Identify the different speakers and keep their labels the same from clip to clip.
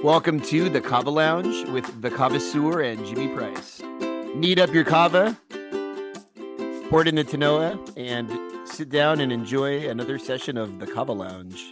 Speaker 1: Welcome to the Kava Lounge with the Kavasseur and Jimmy Price. Knead up your kava, pour it in the Tanoa, and sit down and enjoy another session of the Kava Lounge.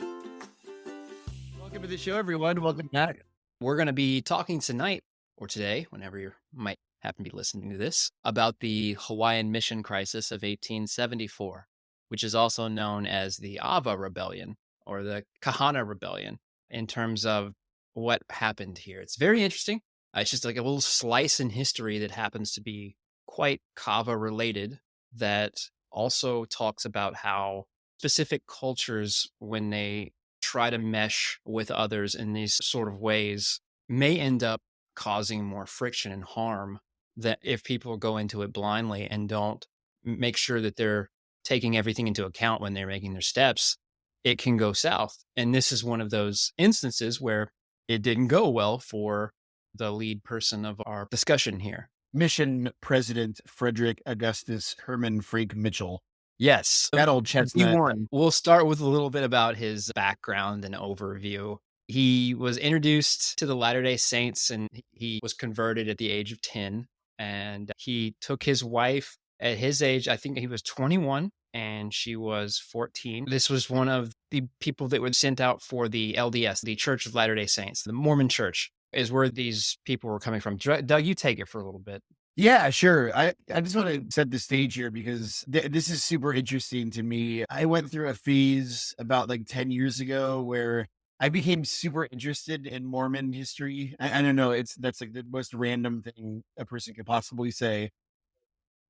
Speaker 1: Welcome to the show, everyone. Welcome back.
Speaker 2: We're going to be talking tonight or today, whenever you might happen to be listening to this, about the Hawaiian mission crisis of 1874, which is also known as the Ava Rebellion or the Kahana Rebellion in terms of what happened here. It's very interesting. It's just like a little slice in history that happens to be quite Kava related that also talks about how specific cultures, when they try to mesh with others in these sort of ways, may end up causing more friction and harm that if people go into it blindly and don't make sure that they're taking everything into account when they're making their steps, it can go south. And this is one of those instances where it didn't go well for the lead person of our discussion here.
Speaker 1: Mission President Frederick Augustus Herman Frank Mitchell.
Speaker 2: Yes.
Speaker 1: That old chestnut.
Speaker 2: Warren. We'll start with a little bit about his background and overview. He was introduced to the Latter-day Saints and he was converted at the age of 10. And he took his wife at his age, I think he was 21 and she was 14. This was one of the people that were sent out for the LDS, the Church of Latter-day Saints, the Mormon Church is where these people were coming from. Doug, you take it for a little bit.
Speaker 1: Yeah, sure. I just want to set the stage here because this is super interesting to me. I went through a phase about like 10 years ago where I became super interested in Mormon history. I don't know. That's like the most random thing a person could possibly say.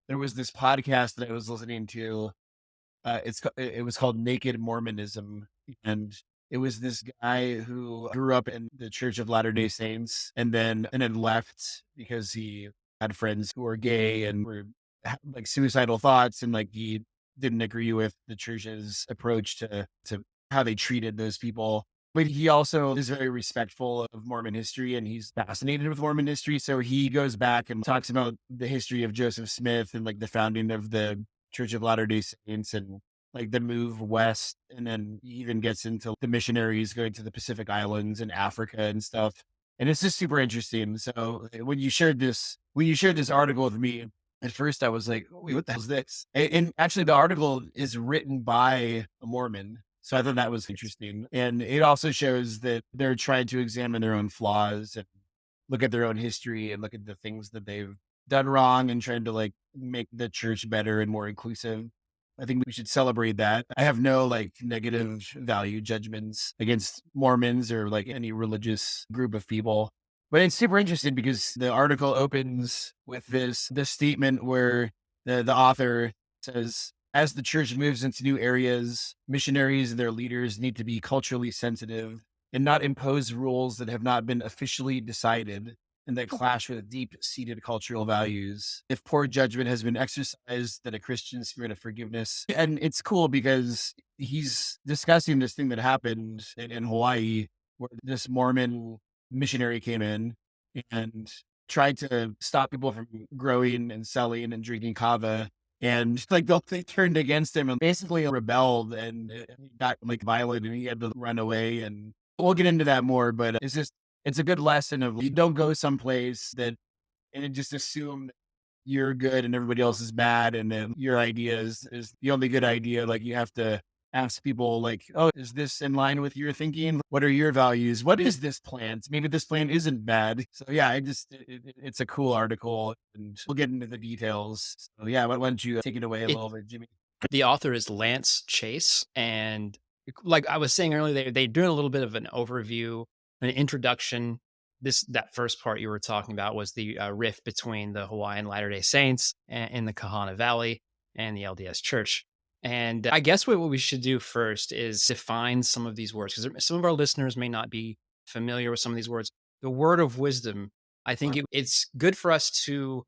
Speaker 1: There was this podcast that I was listening to. It was called Naked Mormonism, and it was this guy who grew up in the Church of Latter-day Saints and then left because he had friends who were gay and were like suicidal thoughts, and like he didn't agree with the church's approach to how they treated those people. But he also is very respectful of Mormon history and he's fascinated with Mormon history. So he goes back and talks about the history of Joseph Smith and like the founding of the Church of Latter-day Saints and like the move west. And then he even gets into the missionaries going to the Pacific Islands and Africa and stuff. And it's just super interesting. So when you shared this article with me, at first I was like, wait, what the hell is this? And actually the article is written by a Mormon. So I thought that was interesting. And it also shows that they're trying to examine their own flaws and look at their own history and look at the things that they've done wrong and trying to like make the church better and more inclusive. I think we should celebrate that. I have no like negative value judgments against Mormons or like any religious group of people. But it's super interesting because the article opens with this statement where the author says, as the church moves into new areas, missionaries and their leaders need to be culturally sensitive and not impose rules that have not been officially decided and that clash with deep-seated cultural values. If poor judgment has been exercised, then a Christian spirit of forgiveness. And it's cool because he's discussing this thing that happened in Hawaii where this Mormon missionary came in and tried to stop people from growing and selling and drinking kava. And like they turned against him and basically rebelled and he got like violent and he had to run away. And we'll get into that more, but it's a good lesson of you don't go someplace and just assume that you're good and everybody else is bad. And then your idea is the only good idea. Like you have to ask people like, oh, is this in line with your thinking? What are your values? What is this plan? Maybe this plan isn't bad. So yeah, it's a cool article and we'll get into the details. So yeah, why don't you take it away a little bit, Jimmy?
Speaker 2: The author is Lance Chase. And like I was saying earlier, they're doing a little bit of an overview, an introduction. That first part you were talking about was the rift between the Hawaiian Latter-day Saints in the Kahana Valley and the LDS Church. And I guess what we should do first is define some of these words because some of our listeners may not be familiar with some of these words. The word of wisdom, I think it's good for us to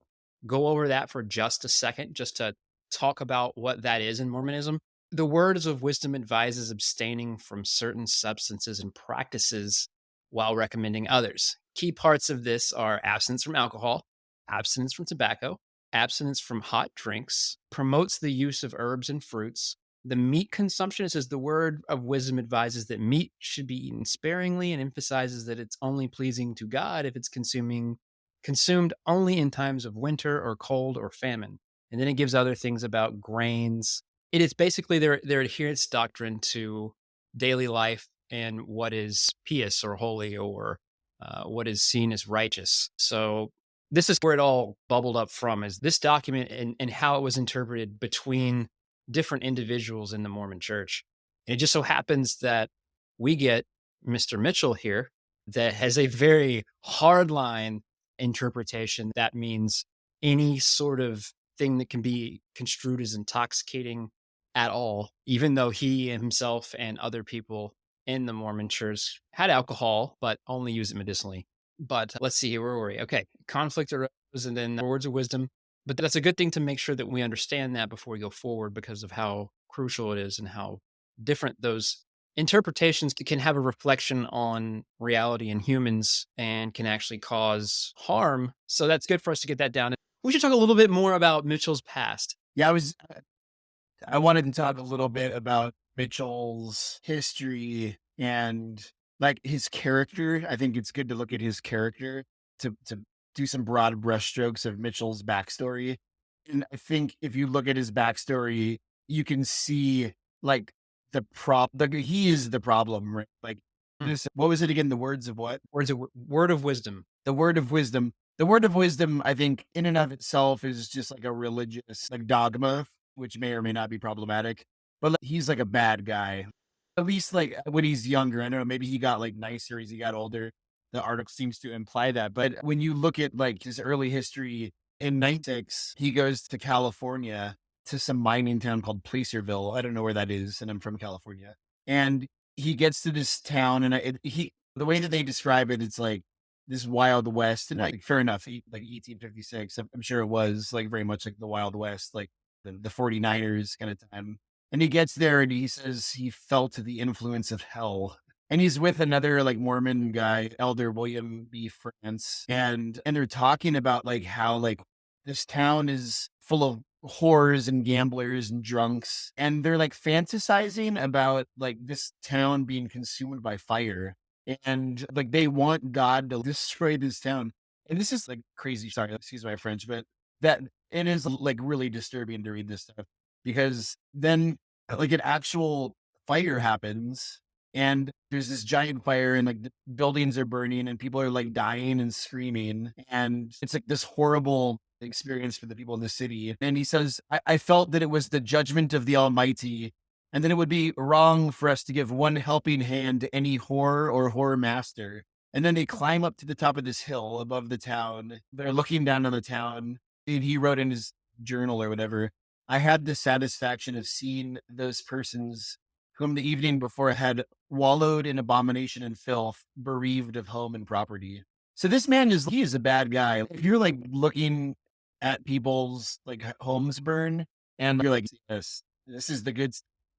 Speaker 2: go over that for just a second, just to talk about what that is in Mormonism. The words of wisdom advises abstaining from certain substances and practices while recommending others. Key parts of this are abstinence from alcohol, abstinence from tobacco, abstinence from hot drinks, promotes the use of herbs and fruits, The meat consumption, it says the word of wisdom advises that meat should be eaten sparingly and emphasizes that it's only pleasing to God if it's consumed only in times of winter or cold or famine. And then it gives other things about grains. It is basically their adherence doctrine to daily life and what is pious or holy or what is seen as righteous. So this is where it all bubbled up from, is this document and how it was interpreted between different individuals in the Mormon church. And it just so happens that we get Mr. Mitchell here that has a very hardline interpretation that means any sort of thing that can be construed as intoxicating at all, even though he himself and other people in the Mormon church had alcohol, but only used it medicinally. But let's see here, where were we? Okay, conflict arose, and then words of wisdom. But that's a good thing to make sure that we understand that before we go forward because of how crucial it is and how different those interpretations can have a reflection on reality and humans and can actually cause harm. So that's good for us to get that down. We should talk a little bit more about Mitchell's past.
Speaker 1: Yeah, I wanted to talk a little bit about Mitchell's history and like his character. I think it's good to look at his character to do some broad brushstrokes of Mitchell's backstory. And I think if you look at his backstory, you can see like he is the problem, right? Like
Speaker 2: Mm.
Speaker 1: this, what was it again? The words of what?
Speaker 2: Word of wisdom.
Speaker 1: The word of wisdom. The word of wisdom, I think, in and of itself is just like a religious like dogma, which may or may not be problematic. But like, he's like a bad guy. At least like when he's younger. I don't know, maybe he got like nicer as he got older. The article seems to imply that. But when you look at like his early history in 96, he goes to California to some mining town called Placerville. I don't know where that is, and I'm from California. And he gets to this town, and the way that they describe it, it's like this Wild West, and like fair enough, like 1856. I'm sure it was like very much like the Wild West, like the 49ers kind of time. And he gets there and he says he felt the influence of hell. And he's with another like Mormon guy, Elder William B. France, and they're talking about like how like this town is full of whores and gamblers and drunks, and they're like fantasizing about like this town being consumed by fire, and like they want God to destroy this town. And this is like crazy. Sorry, excuse my French, but that it is like really disturbing to read this stuff because then like an actual fire happens and there's this giant fire and like the buildings are burning and people are like dying and screaming. And it's like this horrible experience for the people in the city. And he says, I felt that it was the judgment of the Almighty, and then it would be wrong for us to give one helping hand to any whore or whore master. And then they climb up to the top of this hill above the town. They're looking down on the town. And he wrote in his journal or whatever, I had the satisfaction of seeing those persons whom the evening before had wallowed in abomination and filth, bereaved of home and property. So this man he is a bad guy. If you're like looking at people's like homes burn and you're like, yes, this is the good,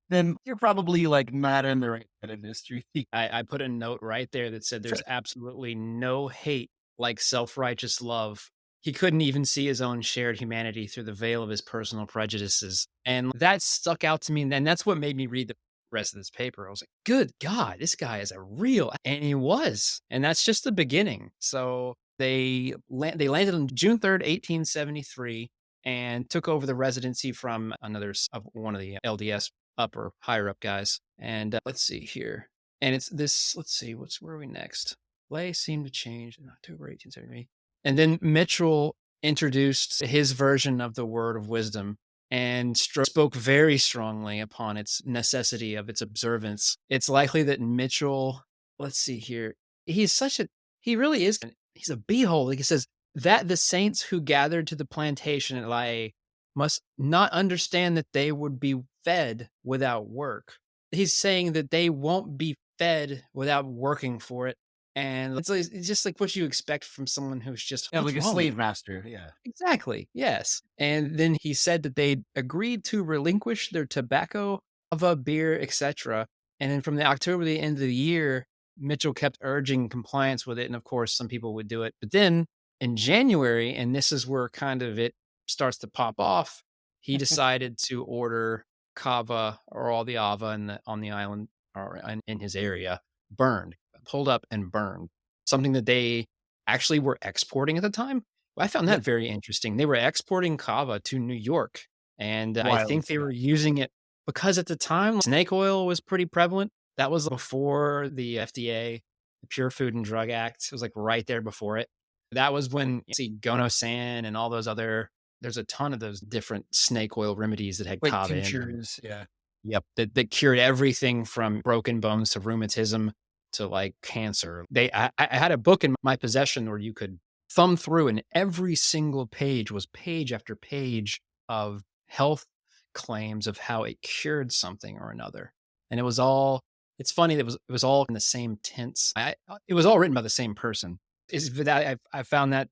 Speaker 1: then you're probably like not in the right kind of history.
Speaker 2: I put a note right there that said
Speaker 1: Sure.
Speaker 2: there's absolutely no hate like self righteous love. He couldn't even see his own shared humanity through the veil of his personal prejudices. And that stuck out to me. And then that's what made me read the rest of this paper. I was like, good God, this guy is a real. And he was. And that's just the beginning. So they landed on June 3rd, 1873, and took over the residency from of one of the LDS upper higher up guys. And let's see here. And it's this, let's see, where are we next? Lay seemed to change in October 1873. And then Mitchell introduced his version of the word of wisdom and spoke very strongly upon its necessity of its observance. It's likely that Mitchell, let's see here, he really is, he's a beehole. Like he says, that the saints who gathered to the plantation at Lay must not understand that they would be fed without work. He's saying that they won't be fed without working for it. And it's just like what you expect from someone who's just,
Speaker 1: Yeah,
Speaker 2: what's
Speaker 1: like a
Speaker 2: wrong with
Speaker 1: slave master. Yeah.
Speaker 2: Exactly. Yes. And then he said that they agreed to relinquish their tobacco, kava, beer, etc. And then from the October to the end of the year, Mitchell kept urging compliance with it. And of course, some people would do it. But then in January, and this is where kind of it starts to pop off, he decided to order Kava or all the Ava on the island or in his area burned, pulled up and burned. Something that they actually were exporting at the time. I found
Speaker 1: Yeah.
Speaker 2: that very interesting. They were exporting Kava to New York, and I
Speaker 1: Wild.
Speaker 2: think they
Speaker 1: Yeah.
Speaker 2: were using it because at the time snake oil was pretty prevalent. That was before the FDA, the Pure Food and Drug Act. It was like right there before it. That was when you see gonosan and all those other there's a ton of those different snake oil remedies that had
Speaker 1: Like
Speaker 2: kava in them.
Speaker 1: tinctures. Yeah.
Speaker 2: Yep, that cured everything from broken bones to rheumatism to, like, cancer. I had a book in my possession where you could thumb through, and every single page was page after page of health claims of how it cured something or another, and it was all it's funny that it was all in the same tense. It was all written by the same person. Is that I found that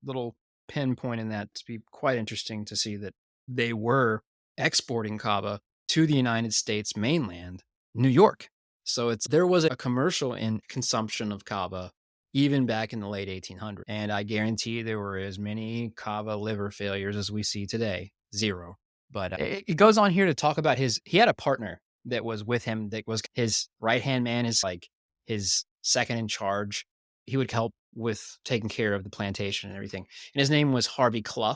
Speaker 2: little pinpoint in that to be quite interesting to see that they were exporting kava to the United States mainland, New York. So there was a commercial in consumption of kava even back in the late 1800s. And I guarantee there were as many kava liver failures as we see today. Zero. But it goes on here to talk about he had a partner that was with him that was his right hand man, is like his second in charge. He would help with taking care of the plantation and everything. And his name was Harvey Clough.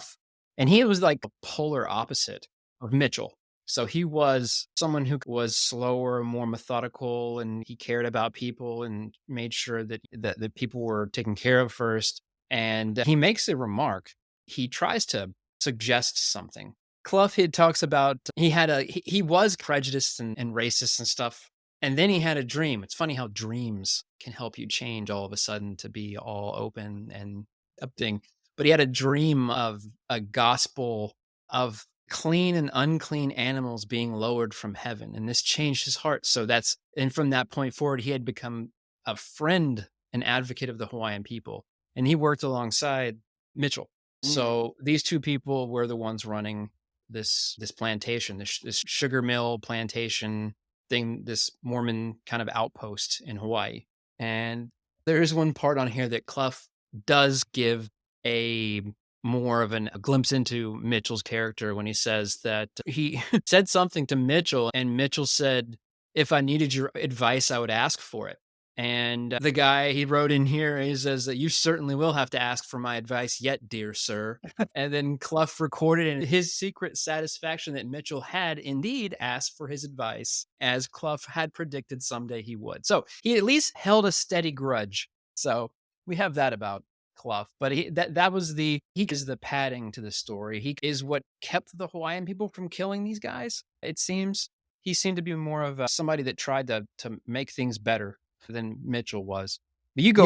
Speaker 2: And he was like the polar opposite of Mitchell. So he was someone who was slower, more methodical, and he cared about people and made sure that people were taken care of first. And he makes a remark. He tries to suggest something. Clough talks about he was prejudiced and racist and stuff. And then he had a dream. It's funny how dreams can help you change all of a sudden to be all open and upthing. But he had a dream of a gospel of clean and unclean animals being lowered from heaven, and this changed his heart. And from that point forward, he had become a friend and advocate of the Hawaiian people, and he worked alongside Mitchell.
Speaker 1: Mm.
Speaker 2: So these two people were the ones running this plantation, this sugar mill plantation thing, this Mormon kind of outpost in Hawaii. And there is one part on here that Clough does give a more of a glimpse into Mitchell's character when he says that he said something to Mitchell, and Mitchell said, "If I needed your advice, I would ask for it." And the guy he wrote in here, he says that you certainly will have to ask for my advice yet, dear sir. And then Clough recorded in his secret satisfaction that Mitchell had indeed asked for his advice, as Clough had predicted someday he would. So he at least held a steady grudge. So we have that about Clough, but he is the padding to the story. He is what kept the Hawaiian people from killing these guys. It seems he seemed to be more of somebody that tried to make things better than Mitchell was. But you go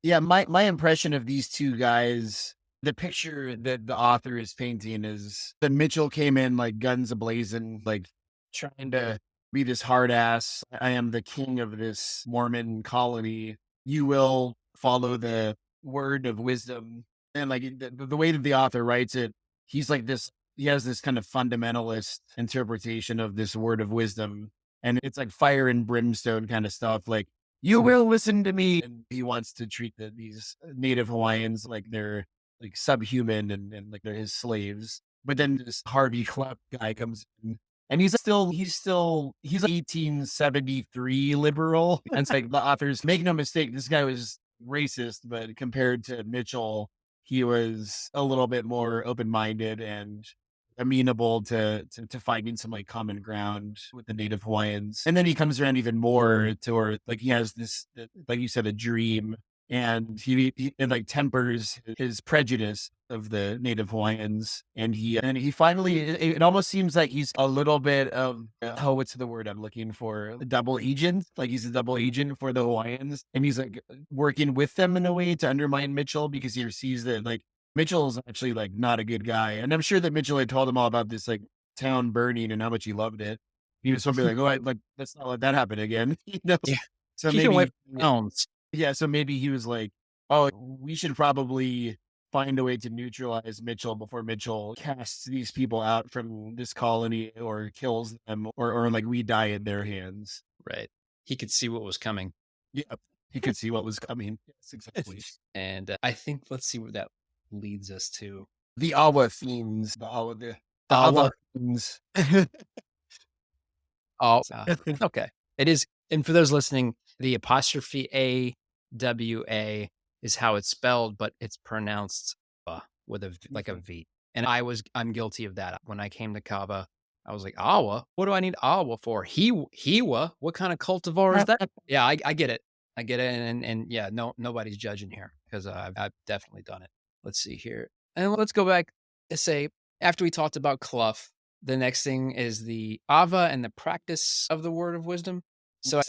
Speaker 1: Yeah,
Speaker 2: for
Speaker 1: my impression of these two guys, the picture that the author is painting is that Mitchell came in like guns ablazing, like trying to be this hard ass. I am the king of this Mormon colony. You will follow the word of wisdom. And like the way that the author writes it, he's like this, he has this kind of fundamentalist interpretation of this word of wisdom. And it's like fire and brimstone kind of stuff. Like, you will listen to me. And he wants to treat these native Hawaiians like they're like subhuman and like they're his slaves. But then this Harvey Clough guy comes in and he's like 1873 liberal. And it's like the authors make no mistake, this guy was racist, but compared to Mitchell, he was a little bit more open-minded and amenable to finding some like common ground with the native Hawaiians. And then he comes around even more to where like he has like you said, a dream, and he it like tempers his prejudice of the native Hawaiians. And he finally it almost seems like he's a little bit of oh, what's the word I'm looking for? A double agent. Like he's a double agent for the Hawaiians. And he's like working with them in a way to undermine Mitchell because he sees that like Mitchell's actually like not a good guy. And I'm sure that Mitchell had told him all about this like town burning and how much he loved it. He was probably like, oh, like let's not let that happen again.
Speaker 2: yeah,
Speaker 1: So
Speaker 2: keep him away
Speaker 1: maybe,
Speaker 2: from towns.
Speaker 1: yeah. So maybe he was like, oh, we should probably find a way to neutralize Mitchell before Mitchell casts these people out from this colony or kills them or like we die in their hands.
Speaker 2: Right. He could see what was coming.
Speaker 1: Yeah. He could see what was coming. Yes, exactly.
Speaker 2: And I think let's see where that leads us to.
Speaker 1: The Awa themes, the
Speaker 2: Awa.
Speaker 1: Ava themes.
Speaker 2: Oh, okay. It is, and for those listening, the apostrophe A-W-A is how it's spelled, but it's pronounced with a v like a
Speaker 1: Mhm.
Speaker 2: V. And I'm guilty of that. When I came to Kava, I was like, "Awa? What do I need awa for? Hiwa? What kind of cultivar is that?" Yeah, I get it. I get it, and yeah, nobody's judging here 'cause I've definitely done it. Let's see here. And let's go back and say, after we talked about Clough, the next thing is the Ava and the practice of the word of wisdom. So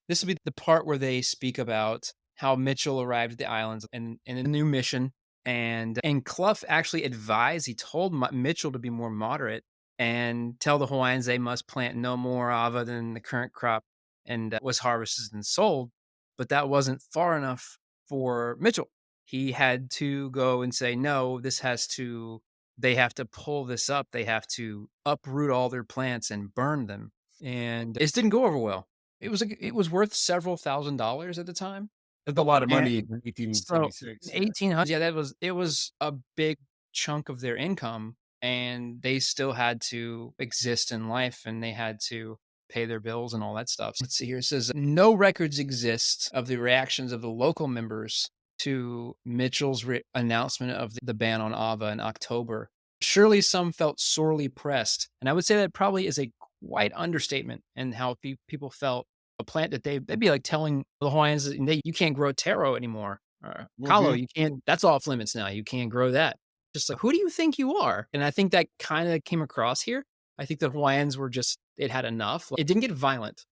Speaker 2: this will be the part where they speak about how Mitchell arrived at the islands in a new mission, and Clough actually advised. He told Mitchell to be more moderate and tell the Hawaiians they must plant no more Ava than the current crop and was harvested and sold. But that wasn't far enough for Mitchell. He had to go and say, no, this has to they have to pull this up. They have to uproot all their plants and burn them. And it didn't go over well. It was worth several $1,000s at the time.
Speaker 1: That's a lot of
Speaker 2: And
Speaker 1: money in
Speaker 2: so in
Speaker 1: 1876. Yeah.
Speaker 2: 1800s, yeah, it was a big chunk of their income, and they still had to exist in life, and they had to pay their bills and all that stuff. Let's see here. It says no records exist of the reactions of the local members to Mitchell's announcement of the ban on Ava in October. Surely some felt sorely pressed, and I would say that probably is a quite understatement in how people felt. A plant that they'd be like telling the Hawaiians that you can't grow taro anymore, or kalo,
Speaker 1: Mhm.
Speaker 2: you can't, that's off limits now, you can't grow that. Just like, who do you think you are? And I think that kinda came across here. I think the Hawaiians were just, it had enough. It didn't get violent.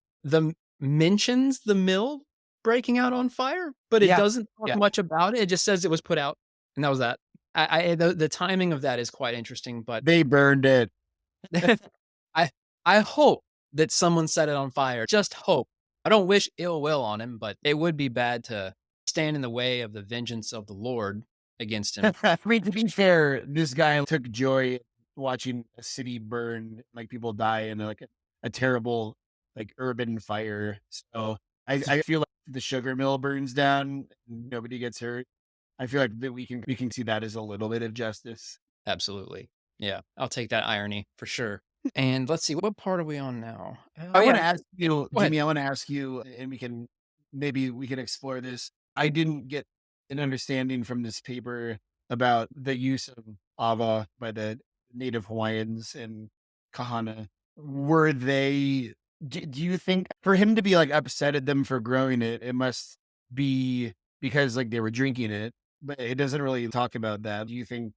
Speaker 2: Mentions the mill breaking out on fire, but it
Speaker 1: Yeah.
Speaker 2: doesn't talk
Speaker 1: Yeah.
Speaker 2: much about it. It just says it was put out, and that was that. The timing of that is quite interesting, but
Speaker 1: They burned it.
Speaker 2: I I hope that someone set it on fire. Just hope. I don't wish ill will on him, but it would be bad to stand in the way of the vengeance of the Lord against him.
Speaker 1: I mean, to be fair, this guy took joy watching a city burn, like people die in like a terrible like urban fire. So I feel like the sugar mill burns down, nobody gets hurt. I feel like that we can see that as a little bit of justice.
Speaker 2: Absolutely. Yeah, I'll take that irony for sure. And let's see, what part are we on now? Oh
Speaker 1: I want
Speaker 2: yeah,
Speaker 1: to ask you,
Speaker 2: go ahead.
Speaker 1: Jimmy. I want to ask you, and maybe we can explore this. I didn't get an understanding from this paper about the use of Ava by the native Hawaiians and Kahana. Were they? Do you think for him to be like upset at them for growing it, it must be because like they were drinking it, but it doesn't really talk about that. Do you think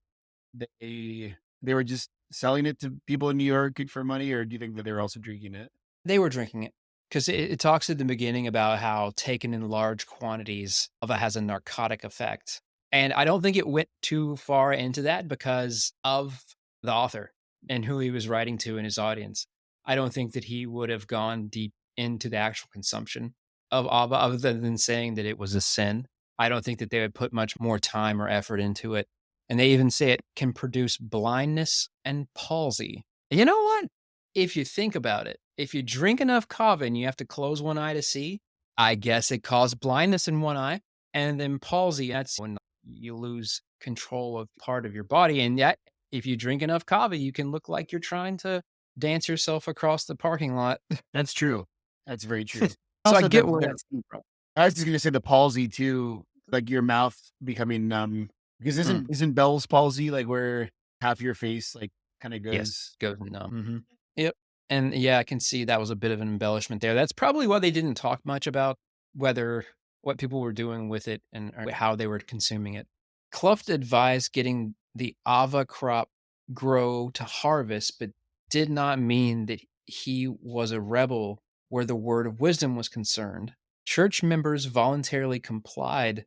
Speaker 1: they were just selling it to people in New York for money, or do you think that they were also drinking it?
Speaker 2: They were drinking it because it talks at the beginning about how taken in large quantities of it has a narcotic effect. And I don't think it went too far into that because of the author and who he was writing to in his audience. I don't think that he would have gone deep into the actual consumption of Ava other than saying that it was a sin. I don't think that they would put much more time or effort into it. And they even say it can produce blindness and palsy. You know what? If you think about it, if you drink enough kava and you have to close one eye to see, I guess it caused blindness in one eye, and then palsy, that's when you lose control of part of your body, and yet, if you drink enough kava, you can look like you're trying to dance yourself across the parking lot.
Speaker 1: That's true. That's very true.
Speaker 2: So I
Speaker 1: Also,
Speaker 2: get where that's coming from.
Speaker 1: I was just gonna say the palsy too, like your mouth becoming numb. Because
Speaker 2: Mm,
Speaker 1: isn't Bell's palsy like where half your face like kind of
Speaker 2: yes,
Speaker 1: goes?
Speaker 2: goes numb. Mhm. Yep, and yeah, I can see that was a bit of an embellishment there. That's probably why they didn't talk much about whether what people were doing with it and or how they were consuming it. Clough advised getting the Ava crop grow to harvest, but did not mean that he was a rebel where the word of wisdom was concerned. Church members voluntarily complied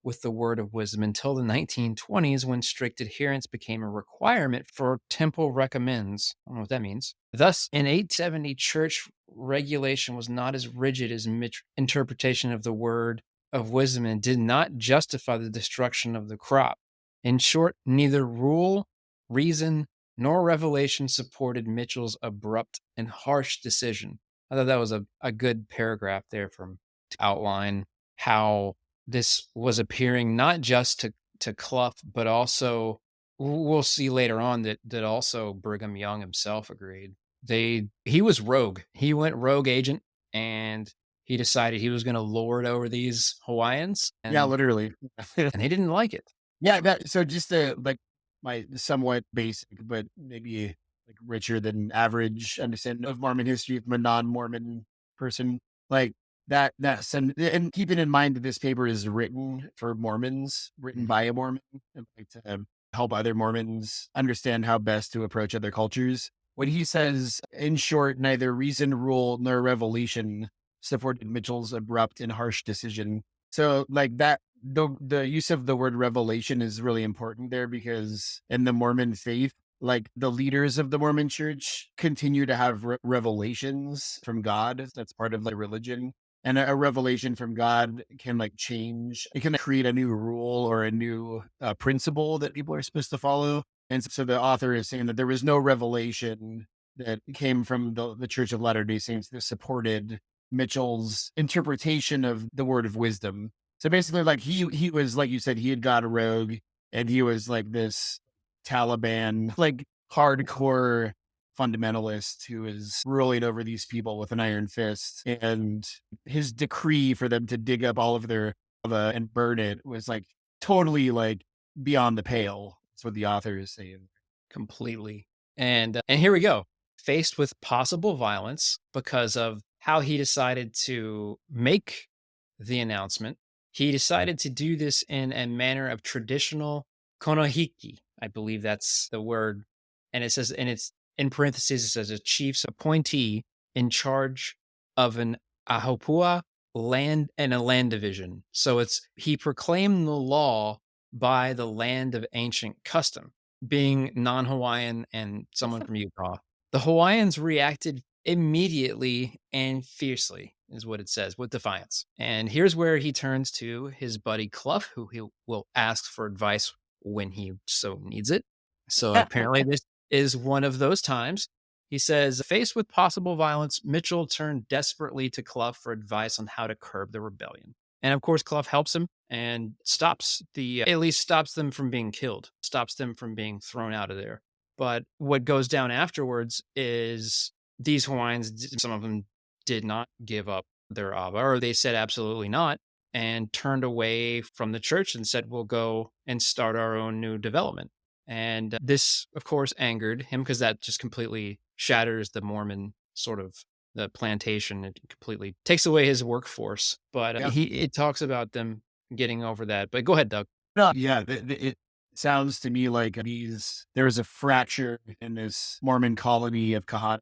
Speaker 2: with the word of wisdom until the 1920s when strict adherence became a requirement for temple recommends. I don't know what that means. Thus, in 870, church regulation was not as rigid as interpretation of the word of wisdom and did not justify the destruction of the crop. In short, neither rule, reason, nor revelation supported Mitchell's abrupt and harsh decision. I thought that was a good paragraph there from to outline how this was appearing not just to Clough, but also we'll see later on that also Brigham Young himself agreed He was rogue. He went rogue agent, and he decided he was gonna lord over these Hawaiians,
Speaker 1: Yeah,
Speaker 2: and
Speaker 1: literally.
Speaker 2: they didn't like it.
Speaker 1: Yeah, that so just to like my somewhat basic, but maybe like richer than average understanding of Mormon history from a non-Mormon person, like and keeping in mind that this paper is written for Mormons, written
Speaker 2: Mhm.
Speaker 1: by a Mormon, and like to help other Mormons understand how best to approach other cultures. When he says, in short, neither reason, rule, nor revelation supported Mitchell's abrupt and harsh decision. So like that the use of the word revelation is really important there because in the Mormon faith, like the leaders of the Mormon church continue to have revelations from God. That's part of like religion. And a revelation from God can like change, it can create a new rule or a new principle that people are supposed to follow. And so the author is saying that there was no revelation that came from the Church of Latter-day Saints that supported Mitchell's interpretation of the word of wisdom. So basically, like he was like you said, he had got a rogue, and he was like this Taliban, like hardcore fundamentalist who is ruling over these people with an iron fist. And his decree for them to dig up all of their lava and burn it was like totally like beyond the pale. That's what the author is saying.
Speaker 2: Completely. And here we go. Faced with possible violence because of how he decided to make the announcement, he decided to do this in a manner of traditional konohiki. I believe that's the word. And it says, and it's in parentheses, it says a chief's appointee in charge of an ahopua land and a land division. So it's he proclaimed the law by the land of ancient custom, being non-Hawaiian and someone from Utah. The Hawaiians reacted immediately and fiercely, is what it says, with defiance. And here's where he turns to his buddy Clough, who he will ask for advice when he so needs it. So apparently, this is one of those times. He says, faced with possible violence, Mitchell turned desperately to Clough for advice on how to curb the rebellion. And of course, Clough helps him and stops at least stops them from being killed, stops them from being thrown out of there. But what goes down afterwards is these Hawaiians, some of them did not give up their Ava, or they said absolutely not, and turned away from the church and said, we'll go and start our own new development. And this, of course, angered him because that just completely shatters the Mormon sort of the plantation. It completely takes away his workforce. But
Speaker 1: Yeah.
Speaker 2: it talks about them getting over that. But go ahead, Doug.
Speaker 1: No, yeah, it sounds to me like there was a fracture in this Mormon colony of Kahana.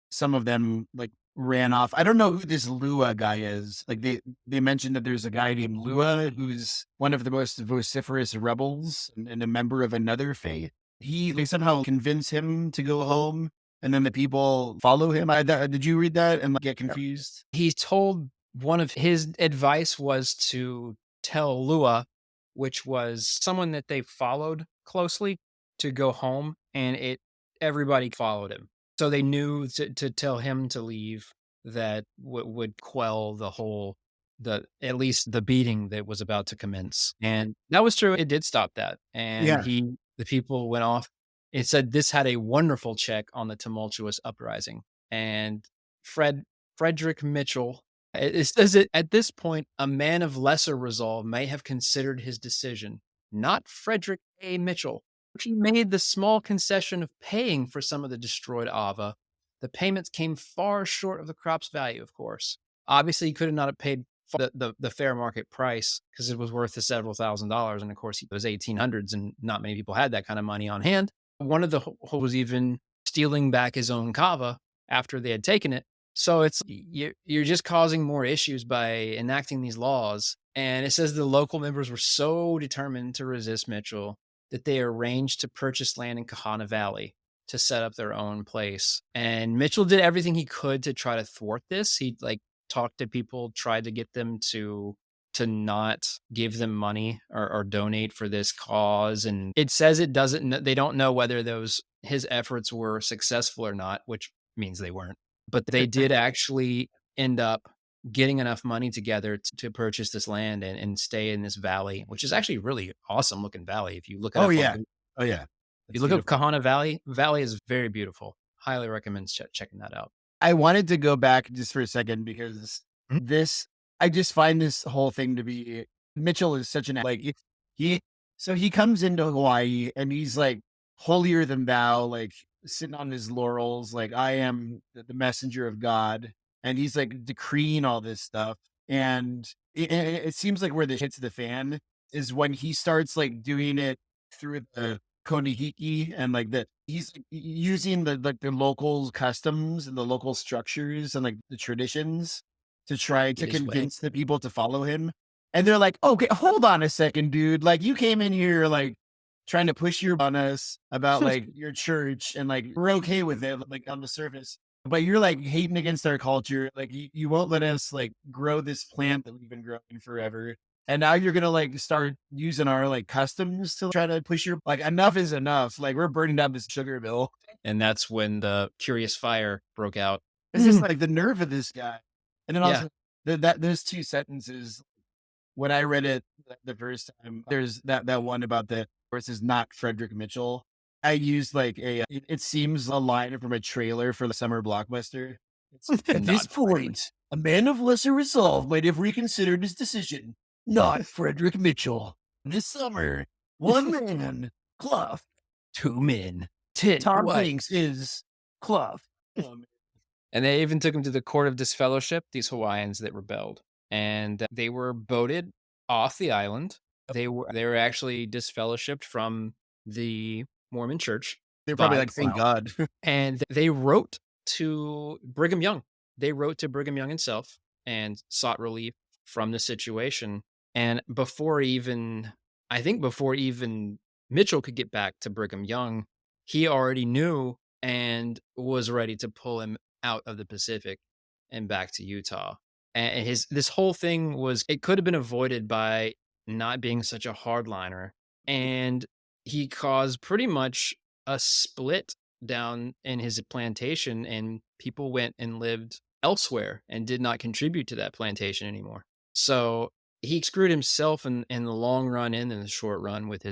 Speaker 1: Some of them like ran off. I don't know who this Lua guy is. Like they mentioned that there's a guy named Lua who's one of the most vociferous rebels and a member of another faith. They somehow convince him to go home, and then the people follow him. Did you read that and like, get confused?
Speaker 2: He told one of his advice was to tell Lua, which was someone that they followed closely, to go home, and it everybody followed him. So they knew to tell him to leave that would quell the whole the at least the beating that was about to commence. And that was true. It did stop that. And
Speaker 1: Yeah,
Speaker 2: he the people went off. It said this had a wonderful check on the tumultuous uprising. And Fred Frederick Mitchell. It says that at this point, a man of lesser resolve may have considered his decision, not Frederick A. Mitchell. He made the small concession of paying for some of the destroyed Ava. The payments came far short of the crop's value, of course. Obviously, he could have not have paid the fair market price because it was worth the several $1,000s. And of course, it was 1800s and not many people had that kind of money on hand. One of the was even stealing back his own Kava after they had taken it. So it's you're just causing more issues by enacting these laws. And it says the local members were so determined to resist Mitchell that they arranged to purchase land in Kahana Valley to set up their own place. And Mitchell did everything he could to try to thwart this. He like talked to people, tried to get them to not give them money or donate for this cause. And it says it doesn't they don't know whether those his efforts were successful or not, which means they weren't. But they did actually end up getting enough money together to purchase this land and stay in this valley, which is actually really awesome looking valley. If you look it
Speaker 1: oh
Speaker 2: up on
Speaker 1: yeah,
Speaker 2: Google,
Speaker 1: oh yeah,
Speaker 2: if you
Speaker 1: it's
Speaker 2: look up
Speaker 1: beautiful.
Speaker 2: Kahana Valley, valley is very beautiful. highly recommend checking that out.
Speaker 1: I wanted to go back just for a second because
Speaker 2: Mhm.
Speaker 1: this I just find this whole thing to be Mitchell is such an like he so he comes into Hawaii and he's like holier than thou, like sitting on his laurels, like I am the messenger of God, and he's like decreeing all this stuff. And it seems like where the hits the fan is when he starts like doing it through the Konihiki and like the he's using the local customs and the local structures and like the traditions to try to
Speaker 2: Get his way.
Speaker 1: convince the people to follow him. And they're like, okay, hold on a second, dude. Like you came in here like trying to push your on us about like your church and like we're okay with it, like on the surface. But you're like hating against our culture. Like you won't let us like grow this plant that we've been growing forever. And now you're gonna like start using our like customs to try to push your like enough is enough. Like we're burning down this sugar mill.
Speaker 2: And that's when the Curious Fire broke out.
Speaker 1: It's just like the nerve of this guy. And then
Speaker 2: Yeah,
Speaker 1: also that those two sentences when I read it the first time, there's that one about the horse is not Frederick Mitchell. I used like it seems a line from a trailer for the summer blockbuster. It's at this
Speaker 2: not Frederick.
Speaker 1: point, a man of lesser resolve might have reconsidered his decision. Not Frederick Mitchell. This summer, one man, Clough.
Speaker 2: Two men, 10
Speaker 1: Tom Hanks
Speaker 2: wives.
Speaker 1: is Clough. Oh, man.
Speaker 2: And they even took him to the court of disfellowship, these Hawaiians that rebelled. And they were voted off the island. They were actually disfellowshipped from the Mormon church
Speaker 1: They're probably
Speaker 2: by
Speaker 1: like, thank God.
Speaker 2: and they wrote to Brigham Young. They wrote to Brigham Young himself and sought relief from the situation. And before even Mitchell could get back to Brigham Young, he already knew and was ready to pull him out of the Pacific and back to Utah. And his this whole thing was it could have been avoided by not being such a hardliner. And he caused pretty much a split down in his plantation, and people went and lived elsewhere and did not contribute to that plantation anymore. So he screwed himself in the long run and in the short run with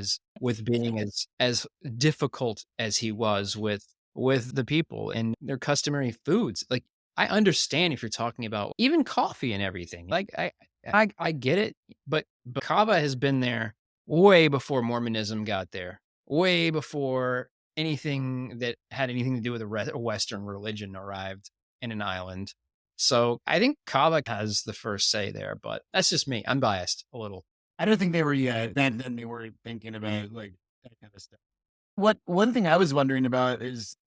Speaker 2: being as difficult as he was with the people and their customary foods. Like I understand if you're talking about even coffee and everything. Like I get it, but Kava has been there way before Mormonism got there, way before anything that had anything to do with a Western religion arrived in an island. So I think Kava has the first say there, but that's just me. I'm biased a little.
Speaker 1: I don't think they were yet. Then they were thinking about like that kind of stuff. What one thing I was wondering about is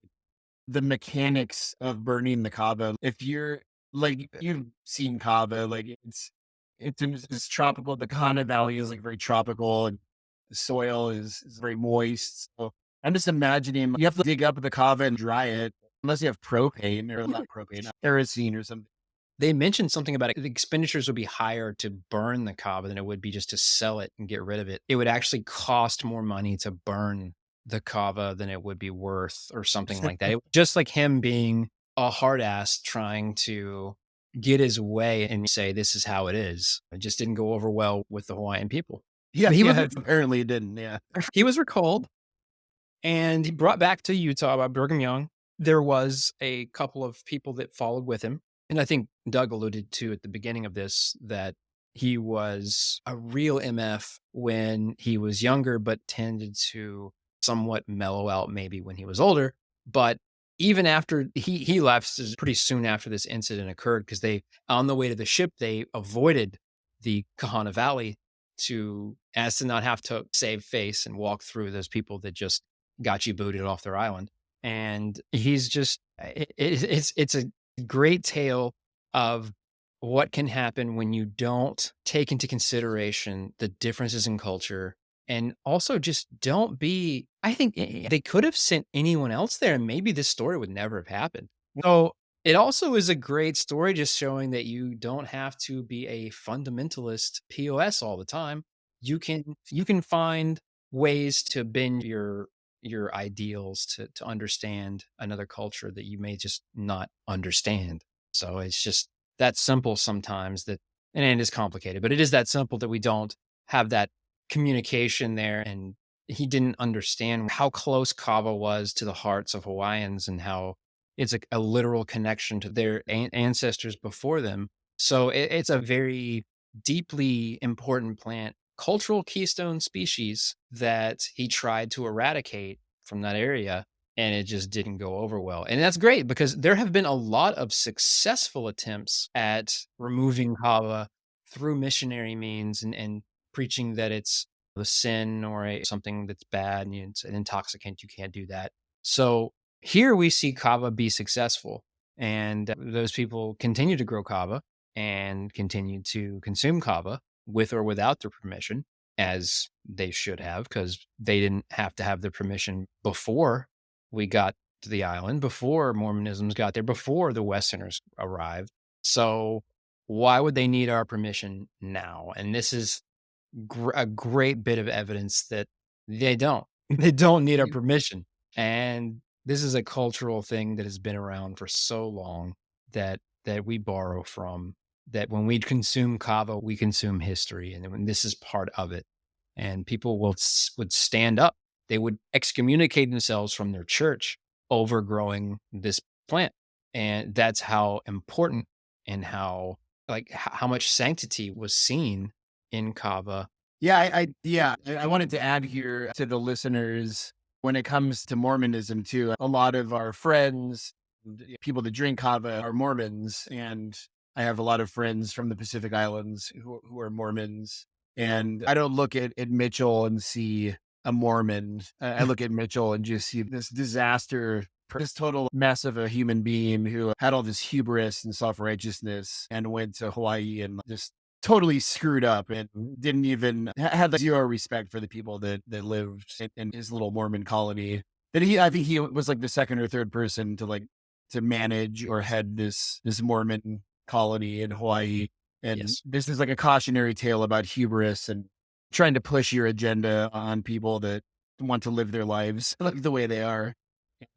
Speaker 1: the mechanics of burning the kava. If you're like you've seen kava, like it's tropical. The Kana Valley is like very tropical, and the soil is very moist. So I'm just imagining you have to dig up the kava and dry it, unless you have propane or not propane, kerosene or something.
Speaker 2: They mentioned something about it. The expenditures would be higher to burn the kava than it would be just to sell it and get rid of it. It would actually cost more money to burn the kava than it would be worth or something like that. Just like him being a hard ass trying to get his way and say, this is how it is. It just didn't go over well with the Hawaiian people.
Speaker 1: Yeah,
Speaker 2: But
Speaker 1: yeah. Apparently, it didn't. Yeah,
Speaker 2: he was recalled and he brought back to Utah by Brigham Young. There was a couple of people that followed with him. And I think Doug alluded to at the beginning of this that he was a real MF when he was younger, but tended to somewhat mellow out maybe when he was older. But even after he left pretty soon after this incident occurred, because they on the way to the ship, they avoided the Kahana Valley to as to not have to save face and walk through those people that just got you booted off their island. And he's just it's a great tale of what can happen when you don't take into consideration the differences in culture and also just don't be I think they could have sent anyone else there and maybe this story would never have happened. So it also is a great story just showing that you don't have to be a fundamentalist POS all the time. You can find ways to bend your ideals to understand another culture that you may just not understand. So it's just that simple sometimes that and it is complicated, but it is that simple that we don't have that communication there. And he didn't understand how close Kava was to the hearts of Hawaiians and how It's a literal connection to their ancestors before them. So it's a very deeply important plant, cultural keystone species that he tried to eradicate from that area, and it just didn't go over well. And that's great because there have been a lot of successful attempts at removing kava through missionary means and preaching that it's a sin or something that's bad and it's an intoxicant. You can't do that. So here we see kava be successful, and those people continue to grow kava and continue to consume kava with or without their permission, as they should have, because they didn't have to have their permission before we got to the island, before Mormonisms got there, before the Westerners arrived. So why would they need our permission now? And this is a great bit of evidence that they don't. They don't need our
Speaker 1: You-
Speaker 2: permission. And this is a cultural thing that has been around for so long that we borrow from. That when we consume kava, we consume history, and when this is part of it. And people would stand up. They would excommunicate themselves from their church over growing this plant, and that's how important and how how much sanctity was seen in kava.
Speaker 1: Yeah, I wanted to add here to the listeners when it comes to Mormonism too. A lot of our friends, people that drink kava, are Mormons, and I have a lot of friends from the Pacific Islands who are Mormons. And I don't look at Mitchell and see a Mormon. I look at Mitchell and just see this disaster, this total mess of a human being who had all this hubris and self righteousness and went to Hawaii and just totally screwed up and didn't even had like zero respect for the people that lived in his little Mormon colony. That I think he was like the second or third person to to manage or head this Mormon colony in Hawaii. And
Speaker 2: Yes.
Speaker 1: this is like a cautionary tale about hubris and trying to push your agenda on people that want to live their lives like the way they are.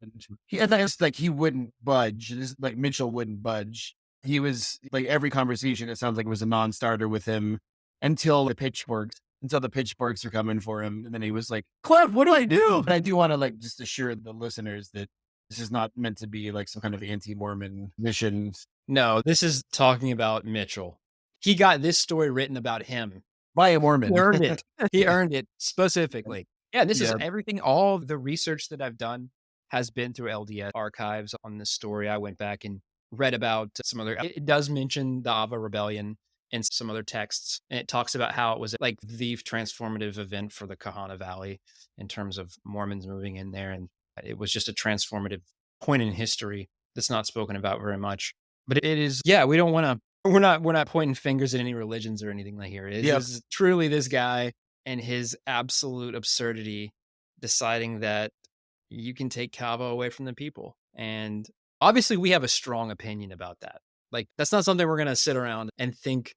Speaker 1: And I thought it's like he wouldn't budge. Like Mitchell wouldn't budge. He was like every conversation, it sounds like it was a non-starter with him until the pitchforks are coming for him. And then he was like, Cliff, what do I do? But I do want to like just assure the listeners that this is not meant to be like some kind of anti-Mormon mission
Speaker 2: No, this is talking about Mitchell. He got this story written about him.
Speaker 1: by a
Speaker 2: He
Speaker 1: Mormon.
Speaker 2: earned it. He earned it specifically. Yeah, this is
Speaker 1: Yeah.
Speaker 2: everything. All of the research that I've done has been through LDS archives on this story. I went back and read about some other. It does mention the Ava Rebellion and some other texts, and it talks about how it was like the transformative event for the Kahana Valley in terms of Mormons moving in there, and it was just a transformative point in history that's not spoken about very much. But it is, yeah. We don't want to. We're not pointing fingers at any religions or anything like here. This
Speaker 1: Yep.
Speaker 2: is truly this guy and his absolute absurdity deciding that you can take Kava away from the people. And obviously we have a strong opinion about that. Like that's not something we're gonna sit around and think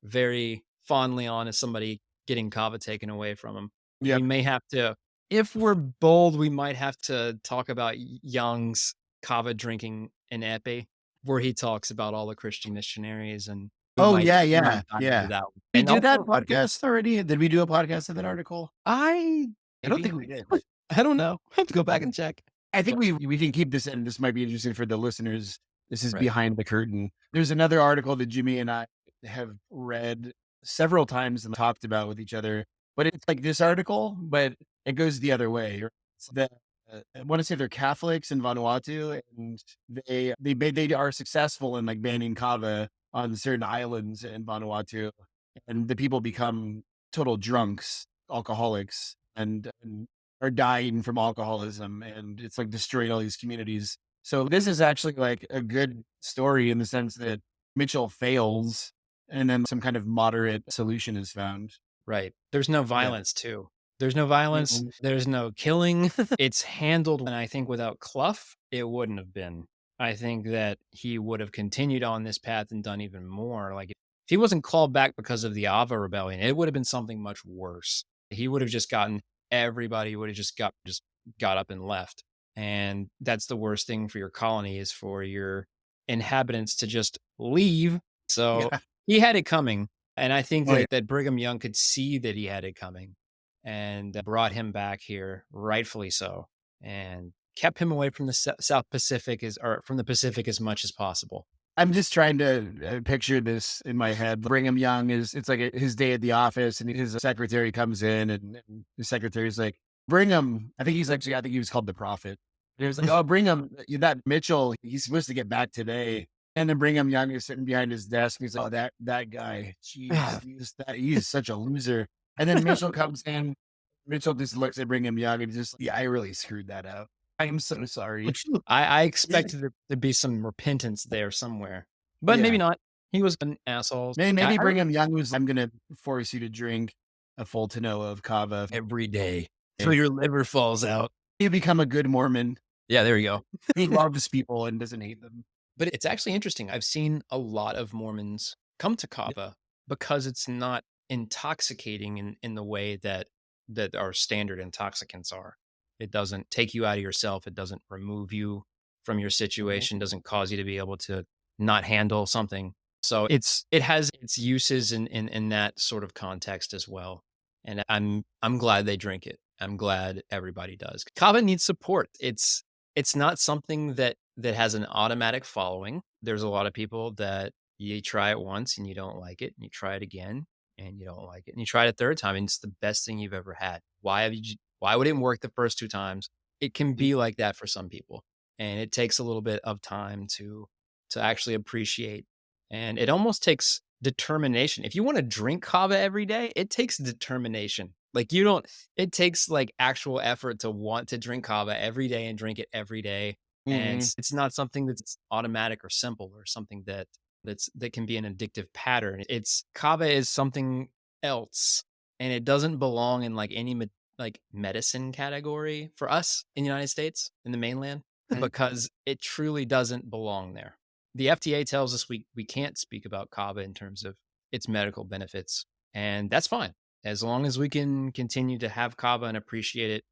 Speaker 2: very fondly on as somebody getting Kava taken away from him. We
Speaker 1: Yep.
Speaker 2: may have to, if we're bold, we might have to talk about Young's Kava drinking in Epi, where he talks about all the Christian missionaries, and
Speaker 1: Oh yeah,
Speaker 2: we might
Speaker 1: yeah,
Speaker 2: have time to do
Speaker 1: yeah.
Speaker 2: that one.
Speaker 1: We
Speaker 2: And
Speaker 1: do that
Speaker 2: also
Speaker 1: podcast already? Did we do a podcast of that article?
Speaker 2: I
Speaker 1: I don't
Speaker 2: maybe
Speaker 1: think we did.
Speaker 2: I don't know. I have to go back and check.
Speaker 1: I think
Speaker 2: But
Speaker 1: we can keep this in. This might be interesting for the listeners. This is
Speaker 2: right.
Speaker 1: behind the curtain. There's another article that Jimmy and I have read several times and talked about with each other, but it's like this article, but it goes the other way. It's the I want to say they're Catholics in Vanuatu, and they are successful in like banning kava on certain islands in Vanuatu, and the people become total drunks, alcoholics, and are dying from alcoholism, and it's like destroying all these communities. So this is actually like a good story in the sense that Mitchell fails and then some kind of moderate solution is found.
Speaker 2: Right. There's no
Speaker 1: Yeah.
Speaker 2: violence too. There's no violence,
Speaker 1: Mhm.
Speaker 2: there's no killing. It's handled, and I think without Clough, it wouldn't have been. I think that he would have continued on this path and done even more. Like if he wasn't called back because of the Ava rebellion, it would have been something much worse. He would have just gotten everybody would have just got up and left. And that's the worst thing for your colony is for your inhabitants to just leave. So
Speaker 1: Yeah.
Speaker 2: he had it coming. And I think
Speaker 1: Oh, yeah.
Speaker 2: that Brigham Young could see that he had it coming and brought him back here, rightfully so, and kept him away from the South Pacific or from the Pacific as much as possible.
Speaker 1: I'm just trying to picture this in my head. Brigham Young it's like his day at the office, and his secretary comes in, and the secretary's like, Brigham. I think he was called the prophet. And he was like, oh, Brigham, that Mitchell, he's supposed to get back today. And then Brigham Young is sitting behind his desk. He's like, oh, that guy, jeez, he's such a loser. And then Mitchell comes in. Mitchell just looks at Brigham Young and just, yeah, I really screwed that up. I am so sorry.
Speaker 2: I expected there to be some repentance there somewhere, but maybe
Speaker 1: Yeah.
Speaker 2: not. He was an asshole.
Speaker 1: Maybe Brigham Young was, I'm gonna force you to drink a full Tanoa of Kava
Speaker 2: every day till
Speaker 1: and
Speaker 2: your liver falls out.
Speaker 1: you become a good Mormon.
Speaker 2: Yeah, there you go.
Speaker 1: He loves people and doesn't hate them.
Speaker 2: But it's actually interesting. I've seen a lot of Mormons come to Kava because it's not intoxicating in the way that our standard intoxicants are. It doesn't take you out of yourself. It doesn't remove you from your
Speaker 1: Mhm.
Speaker 2: situation, doesn't cause you to be able to not handle something. So it has its uses in that sort of context as well. And I'm glad they drink it. I'm glad everybody does. Kava needs support. It's not something that has an automatic following. There's a lot of people that you try it once and you don't like it, and you try it again and you don't like it, and you try it a third time and it's the best thing you've ever had. Why would it work the first 2 times? It can be like that for some people, and it takes a little bit of time to actually appreciate, and it almost takes determination. If you wanna drink kava every day, it takes determination. Like, you don't it takes, like, actual effort to want to drink kava every day and drink it every day, and
Speaker 1: Mhm.
Speaker 2: it's not something that's automatic or simple or something that can be an addictive pattern. It's kava is something else, and it doesn't belong in, like, any like, medicine category for us in the United States, in the mainland, because it truly doesn't belong there. The FDA tells us we can't speak about kava in terms of its medical benefits, and that's fine. As long as we can continue to have kava and appreciate it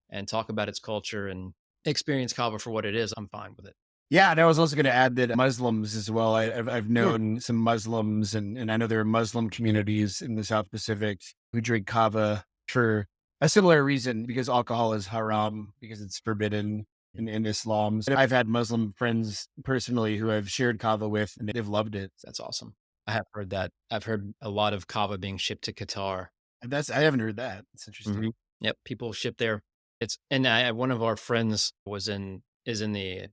Speaker 2: and talk about its culture and experience kava for what it is, I'm fine with it.
Speaker 1: Yeah, and I was also gonna add that Muslims as well. I've
Speaker 2: Yeah.
Speaker 1: known some Muslims, and I know there are Muslim communities in the South Pacific who drink Kava for a similar reason, because alcohol is haram, because it's forbidden in Islam. So I've had Muslim friends personally who I've shared Kava with, and they've loved it.
Speaker 2: That's awesome. I have heard that. I've heard a lot of kava being shipped to Qatar.
Speaker 1: And I haven't heard that. It's interesting.
Speaker 2: Mhm. Yep, people ship there. It's and I one of our friends is in the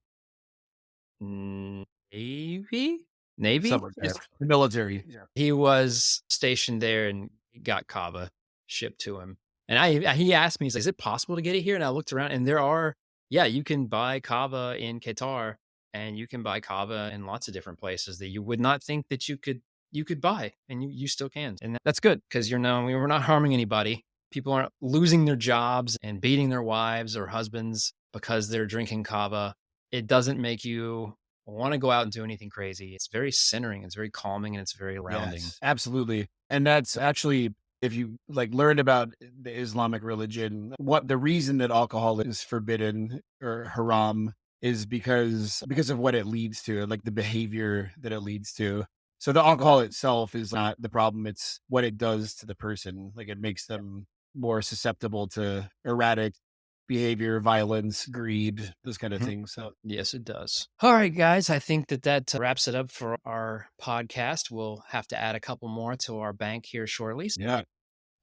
Speaker 2: Navy? Navy?
Speaker 1: Somewhere there. The military. Yeah.
Speaker 2: He was stationed there and he got kava shipped to him. And he asked me, he's like, "Is it possible to get it here?" And I looked around and yeah, you can buy kava in Qatar and you can buy kava in lots of different places that you would not think that you could buy, and you still can. And that's good because we're not harming anybody. People aren't losing their jobs and beating their wives or husbands because they're drinking kava. It doesn't make you want to go out and do anything crazy. It's very centering, it's very calming, and it's very grounding.
Speaker 1: Yes, absolutely. And that's actually, if you like learn about the Islamic religion, what the reason that alcohol is forbidden or haram is because of what it leads to, like the behavior that it leads to. So the alcohol itself is not the problem, it's what it does to the person. Like it makes them more susceptible to erratic behavior, violence, greed, those kind of
Speaker 2: Mhm.
Speaker 1: things. So
Speaker 2: Yes, it does. All right, guys. I think that wraps it up for our podcast. We'll have to add a couple more to our bank here shortly.
Speaker 1: yeah.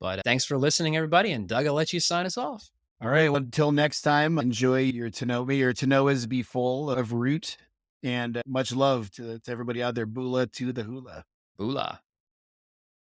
Speaker 2: But thanks for listening, everybody. And Doug, I'll let you sign us off.
Speaker 1: All right. Well, until next time, enjoy your Tanoa. May your Tanoas be full of root, and much love to everybody out there. Bula to the hula.
Speaker 2: Boolah.